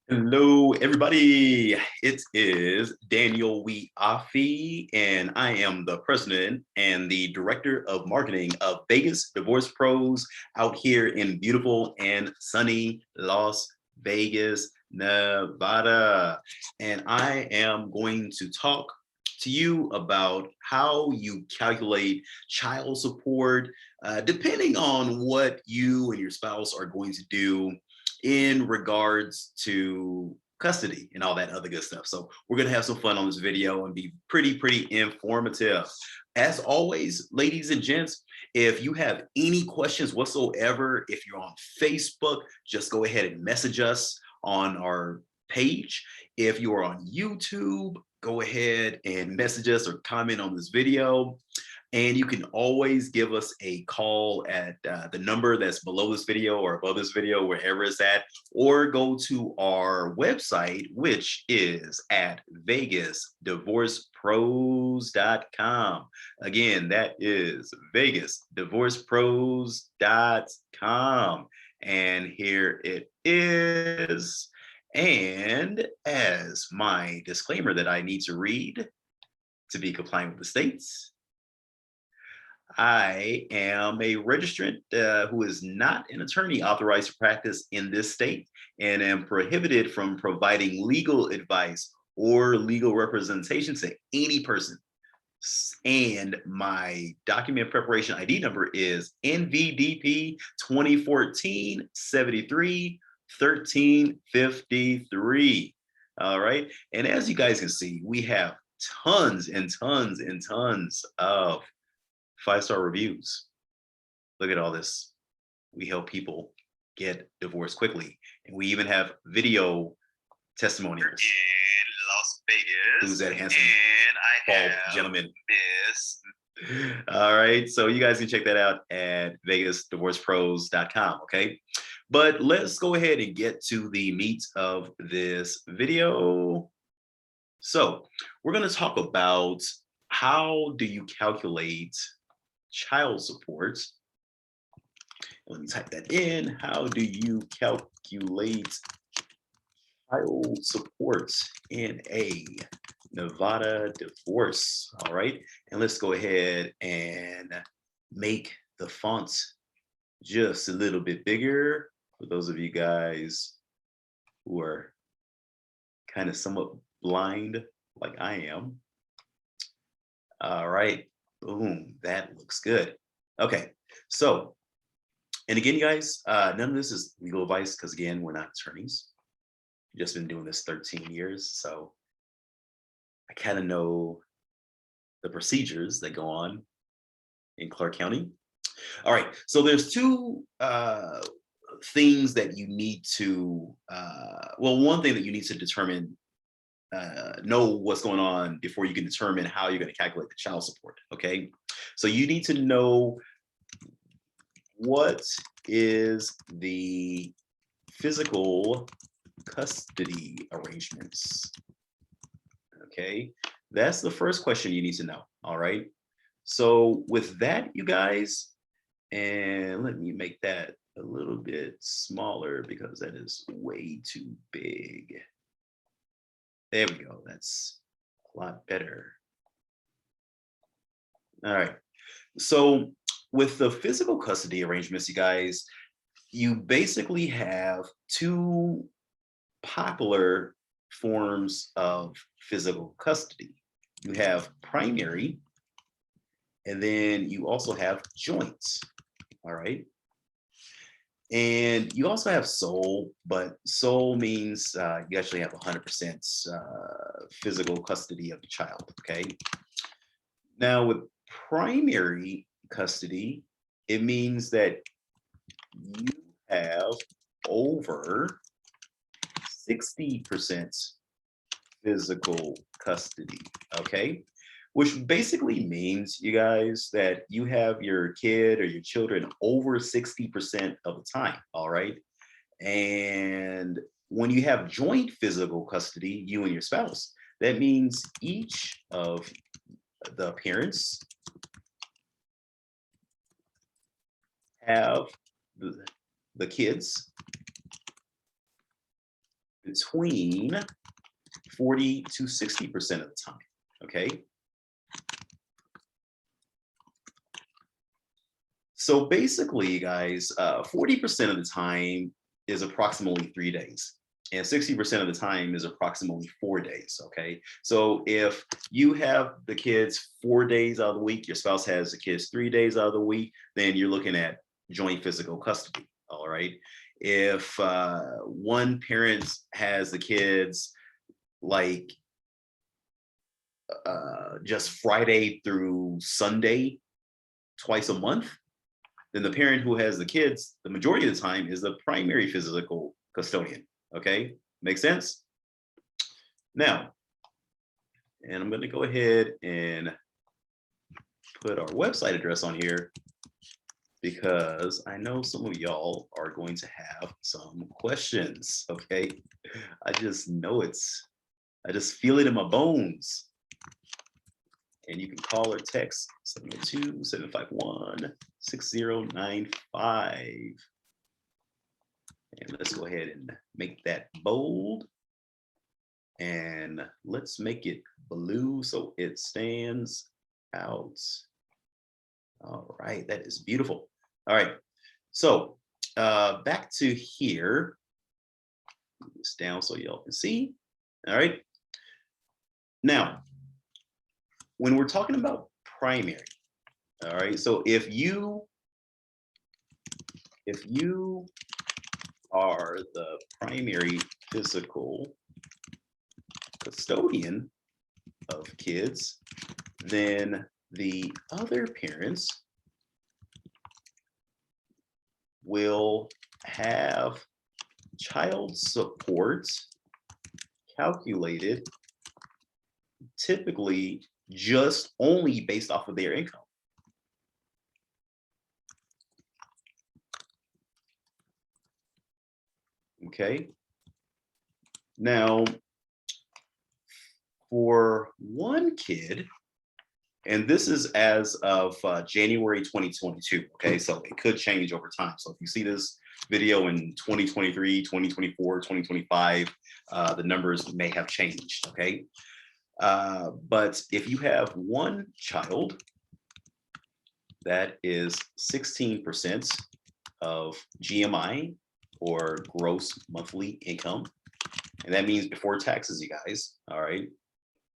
Hello, everybody. It is Daniel WIAFE, and I am the president and the director of marketing of Vegas Divorce Pros out here in beautiful and sunny Las Vegas, Nevada. And I am going to talk to you about how you calculate child support, depending on what you and your spouse are going to do in regards to custody and all that other good stuff. So we're going to have some fun on this video and be pretty informative. As always, ladies and gents, if you have any questions whatsoever, if you're on Facebook, just go ahead and message us on our page. If you are on YouTube, go ahead and message us or comment on this video. And you can always give us a call at the number that's below this video or above this video, wherever it's at, or go to our website, which is at vegasdivorcepros.com. Again, that is vegasdivorcepros.com. And here it is. And as my disclaimer that I need to read to be compliant with the states, I am a registrant who is not an attorney authorized to practice in this state and am prohibited from providing legal advice or legal representation to any person. And my document preparation ID number is NVDP 2014-73-1353. All right. And as you guys can see, we have tons and tons and tons of 5-star reviews. Look at all this. We help people get divorced quickly. And we even have video testimonials. In Las Vegas. Who's that handsome and I bald have gentleman? Miss. All right. So you guys can check that out at vegasdivorcepros.com. Okay. But let's go ahead and get to the meat of this video. So we're going to talk about how do you calculate child support. Let me type that in. How do you calculate child support in a Nevada divorce? All right. And let's go ahead and make the font just a little bit bigger for those of you guys who are kind of somewhat blind like I am. All right. Boom, that looks good. Okay, so, and again, you guys, none of this is legal advice because again, we're not attorneys. Just been doing this 13 years, so I kind of know the procedures that go on in Clark County. All right, so there's two things that you need to, well, one thing that you need to determine know what's going on before you can determine how you're going to calculate the child support. Okay, so you need to know what is the physical custody arrangements. Okay, that's the first question you need to know. All right, so with that, you guys, and let me make that a little bit smaller because that is way too big. There we go. That's a lot better. All right. So with the physical custody arrangements, you guys, you basically have two popular forms of physical custody. You have primary, and then you also have joints. All right. And you also have sole, but sole means you actually have 100% physical custody of the child, okay? Now with primary custody, it means that you have over 60% physical custody, okay? Which basically means, you guys, that you have your kid or your children over 60% of the time, all right? And when you have joint physical custody, you and your spouse, that means each of the parents have the kids between 40 to 60% of the time, okay? So basically, guys, 40% of the time is approximately 3 days, and 60% of the time is approximately 4 days, okay? So if you have the kids 4 days out of the week, your spouse has the kids 3 days out of the week, then you're looking at joint physical custody, all right? If one parent has the kids like just Friday through Sunday, twice a month, then the parent who has the kids the majority of the time is the primary physical custodian. Okay, make sense? Now, and I'm going to go ahead and put our website address on here because I know some of y'all are going to have some questions. Okay, I just know I just feel it in my bones. And you can call or text 702-751-6095. And let's go ahead and make that bold. And let's make it blue so it stands out. All right, that is beautiful. All right, so back to here. Move this down so y'all can see. All right. Now, when we're talking about primary, all right, so if you are the primary physical custodian of kids, then the other parents will have child support calculated typically just only based off of their income. Okay. Now, for one kid, and this is as of January 2022, okay? So it could change over time. So if you see this video in 2023, 2024, 2025, the numbers may have changed, okay? But if you have one child, that is 16% of GMI, or gross monthly income. And that means before taxes, you guys, all right?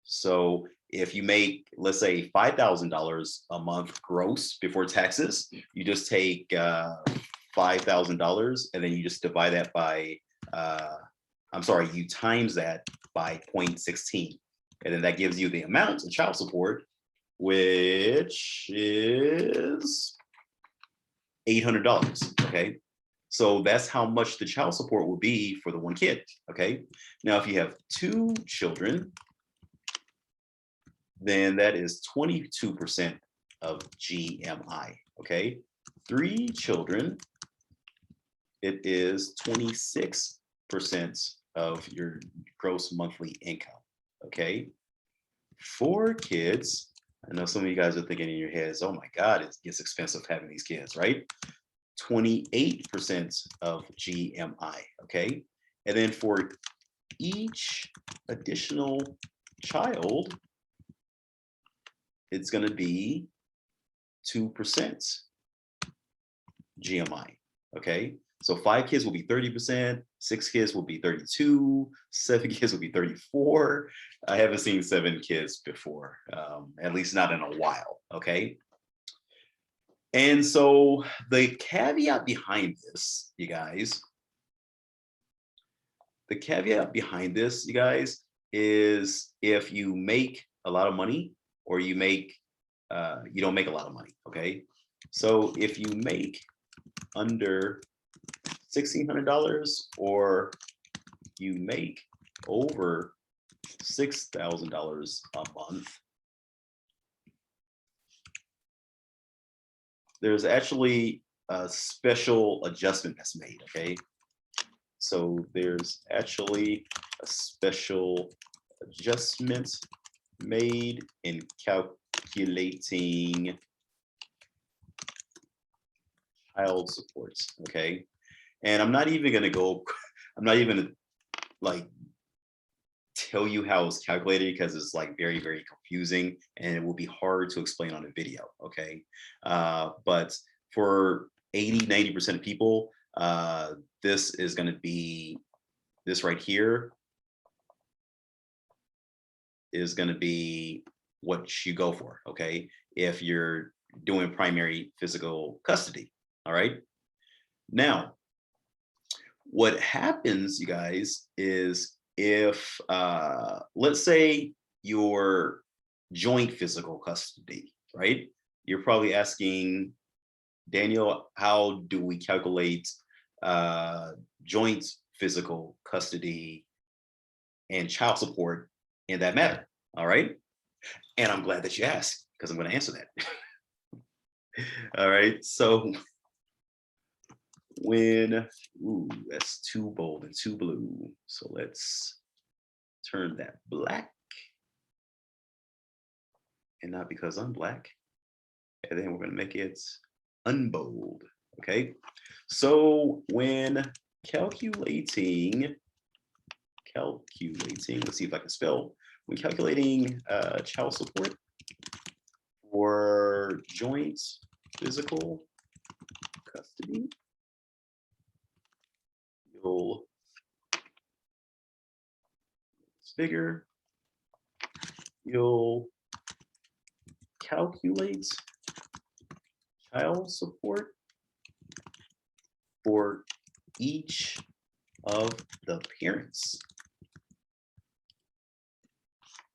So if you make, let's say, $5,000 a month gross before taxes, you just take $5,000 and then you just divide that by, you times that by 0.16. And then that gives you the amount of child support, which is $800, okay? So that's how much the child support will be for the one kid, okay? Now, if you have two children, then that is 22% of GMI, okay? 3 children, it is 26% of your gross monthly income, okay? 4 kids, I know some of you guys are thinking in your heads, oh my God, it gets expensive having these kids, right? 28% of GMI, okay? And then for each additional child, it's going to be 2% GMI, okay? So 5 kids will be 30%, 6 kids will be 32, 7 kids will be 34. I haven't seen 7 kids before, at least not in a while, okay? And so the caveat behind this, you guys, is if you make a lot of money or you don't make a lot of money, okay? So if you make under $1,600 or you make over $6,000 a month, there's actually a special adjustment that's made, okay? So there's actually a special adjustment made in calculating child support, okay? And I'm not even like tell you how it's calculated because it's like very, very confusing and it will be hard to explain on a video, okay? But for 80–90% of people, this is going to be, this right here is going to be what you go for, okay? If you're doing primary physical custody, all right? Now, what happens, you guys, is if, let's say your joint physical custody, right? You're probably asking, Daniel, how do we calculate joint physical custody and child support in that matter? All right. And I'm glad that you asked because I'm going to answer that. All right. So when, ooh, that's too bold and too blue. So let's turn that black. And not because I'm black. And then we're going to make it unbold. Okay. So when calculating, let's see if I can spell, when calculating child support for joint physical custody, you'll, it's bigger, you'll calculate child support for each of the parents.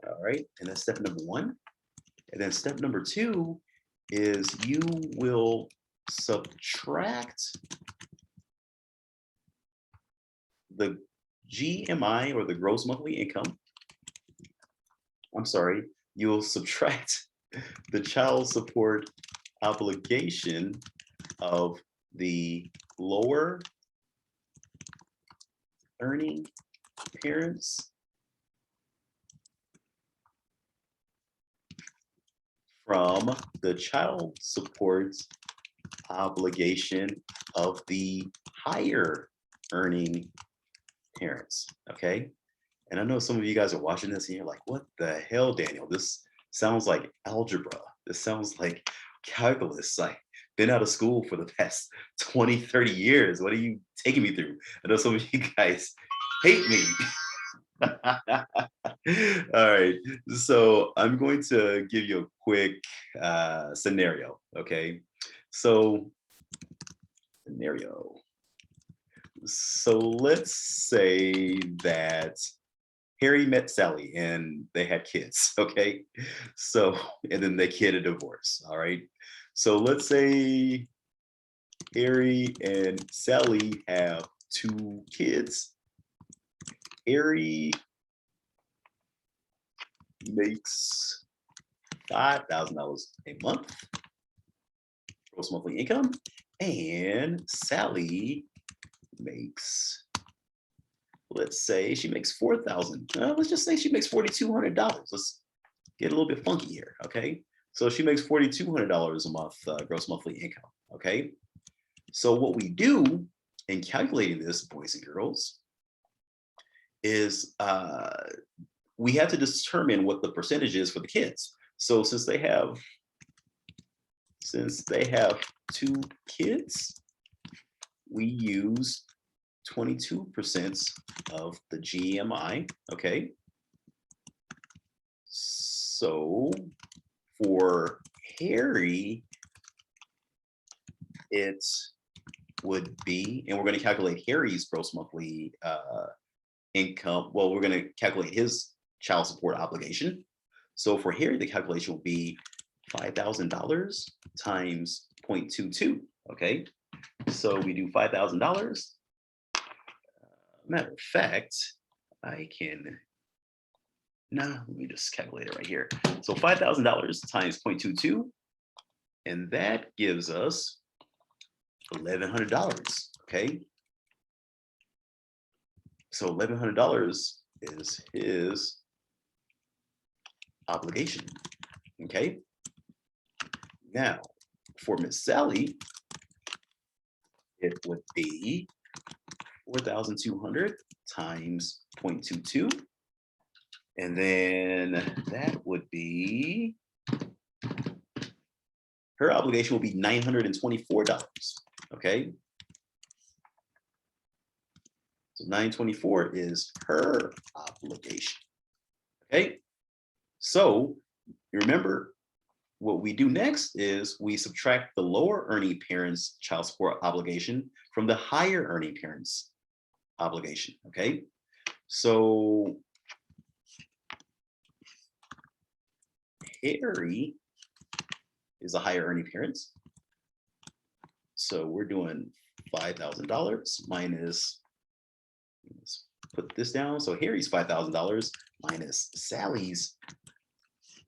All right, and that's step number one. And then step number two is you will subtract the GMI or the gross monthly income. I'm sorry, you'll subtract the child support obligation of the lower earning parents from the child support obligation of the higher earning parents, okay? And I know some of you guys are watching this and you're like, what the hell, Daniel? This sounds like algebra. This sounds like calculus. Like, been out of school for the past 20–30 years. What are you taking me through? I know some of you guys hate me. All right, so I'm going to give you a quick scenario, okay? So, scenario. So let's say that Harry met Sally and they had kids, okay? So, and then they get a divorce, all right? So let's say Harry and Sally have 2 kids. Harry makes $5,000 a month gross monthly income, and Sally makes, let's say she makes $4,000. Let's just say she makes $4,200. Let's get a little bit funky here, okay? So she makes $4,200 a month gross monthly income, okay? So what we do in calculating this, boys and girls, is we have to determine what the percentage is for the kids. So since they have 2 kids, we use 22% of the GMI, okay? So for Harry, it would be, and we're going to calculate Harry's gross monthly income. Well, we're going to calculate his child support obligation. So for Harry, the calculation will be $5,000 times 0.22, okay? So we do $5,000. Matter of fact, I can, let me just calculate it right here. So $5,000 times 0.22, and that gives us $1,100, okay? So $1,100 is his obligation, okay? Now, for Miss Sally, it would be 4,200 times 0.22. And then that would be, her obligation will be $924, okay? So 924 is her obligation, okay? So you remember, what we do next is we subtract the lower earning parent's child support obligation from the higher earning parent's obligation, okay? So Harry is a higher earning parent. So we're doing $5,000 minus, let's put this down. So Harry's $5,000 minus Sally's,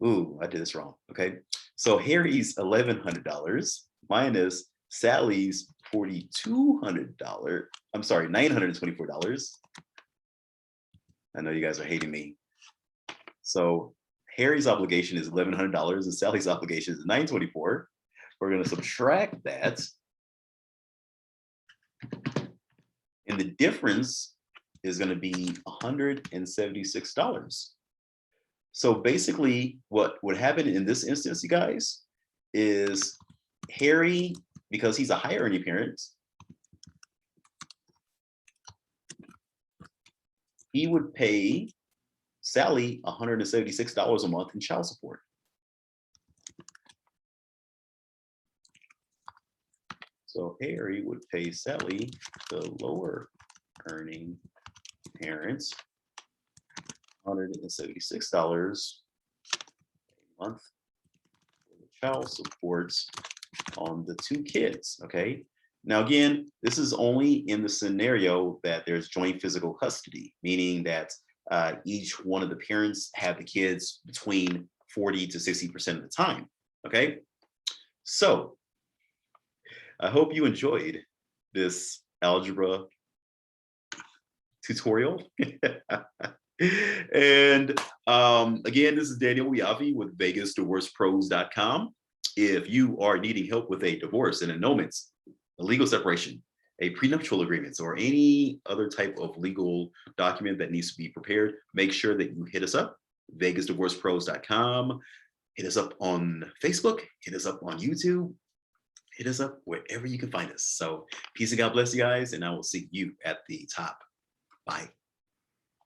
ooh, I did this wrong, okay? So Harry's $1,100 minus Sally's $4,200, I'm sorry, $924. I know you guys are hating me. So Harry's obligation is $1,100 and Sally's obligation is $924. We're going to subtract that. And the difference is going to be $176. So basically what would happen in this instance, you guys, is Harry, because he's a higher earning parent, he would pay Sally $176 a month in child support. So Harry would pay Sally, the lower earning parents, $176 a month for the child support on the two kids, okay? Now, again, this is only in the scenario that there's joint physical custody, meaning that each one of the parents have the kids between 40 to 60% of the time, okay? So I hope you enjoyed this algebra tutorial. And again, this is Daniel WIAFE with VegasDivorcePros.com. If you are needing help with a divorce, an annulments, a legal separation, a prenuptial agreement, or any other type of legal document that needs to be prepared, make sure that you hit us up, VegasDivorcePros.com. Hit us up on Facebook, hit us up on YouTube, hit us up wherever you can find us. So peace and God bless you guys, and I will see you at the top. Bye.